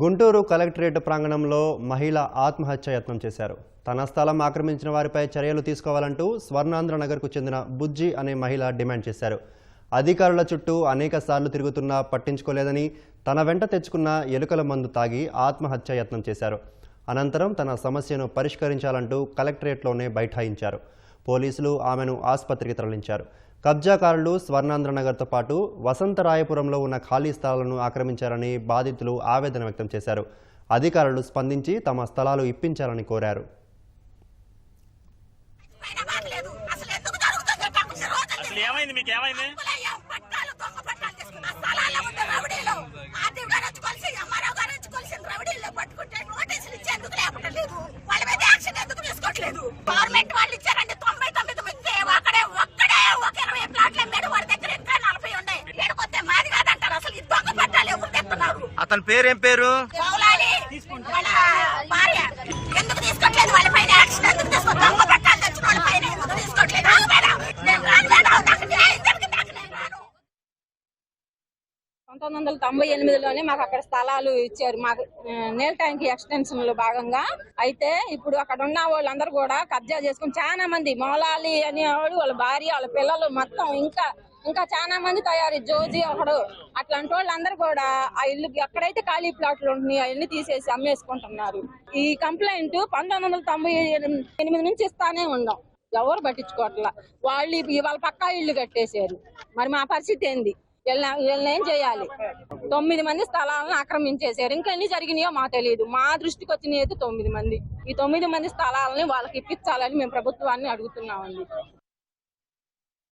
Guntur collectorate ప్రాంగణంలో మహిళ ఆత్మహత్య యత్నం చేశారు. తన స్థలం ఆక్రమించిన వారిపై చర్యలు తీసుకోవాలంటూ స్వర్ణాంధ్ర నగర్కు చెందిన బుజ్జి అనే మహిళ డిమాండ్ చేశారు. అధికారుల చుట్టూ అనేక సార్లు తిరుగుతున్నా పట్టించుకోలేదని, తన వెంట తెచ్చుకున్న ఎలుకల మందు తాగి ఆత్మహత్య యత్నం చేశారు. అనంతరం తన సమస్యను పరిష్కరించాలంటూ కలెక్టరేట్లోనే బైఠాయించారు. పోలీసులు ఆమెను ఆసుపత్రికి తరలించారు. కబ్జాకారులు స్వర్ణాంధ్రనగర్తో పాటు వసంతరాయపురంలో ఉన్న ఖాళీ స్థలాలను ఆక్రమించారని బాధితులు ఆవేదన వ్యక్తం చేశారు. అధికారులు స్పందించి తమ స్థలాలు ఇప్పించాలని కోరారు. అతని పేరేం పేరు? లోనే మాకు అక్కడ స్థలాలు ఇచ్చారు. మాకు నీళ్ళ ట్యాంక్ ఎక్స్టెన్షన్ లో భాగంగా. అయితే ఇప్పుడు అక్కడ ఉన్న వాళ్ళందరూ కూడా కబ్జా చేసుకుని చాలా మంది మౌలాలి అనేవాడు, వాళ్ళ భార్య, వాళ్ళ పిల్లలు మొత్తం ఇంకా చాలా మంది తయారు, జోజి ఒకడు, అట్లాంటి వాళ్ళందరూ కూడా ఆ ఇల్లు ఎక్కడైతే ఖాళీ ప్లాట్లు ఉంటున్నాయి అవన్నీ తీసేసి అమ్మేసుకుంటున్నారు. ఈ కంప్లైంట్ 1998 నుంచి ఇస్తానే ఉన్నాం, ఎవరు పట్టించుకోవట్లా. వాళ్ళ పక్కా ఇల్లు కట్టేశారు. మరి మా పరిస్థితి ఏంది? వీళ్ళని ఏం చేయాలి? 9 మంది స్థలాలను ఆక్రమించేశారు. ఇంకా ఎన్ని జరిగినాయో మాకు తెలియదు. మా దృష్టికి వచ్చినాయి అయితే 9 మంది. ఈ 9 మంది స్థలాలని వాళ్ళకి ఇప్పించాలని మేము ప్రభుత్వాన్ని అడుగుతున్నామండి.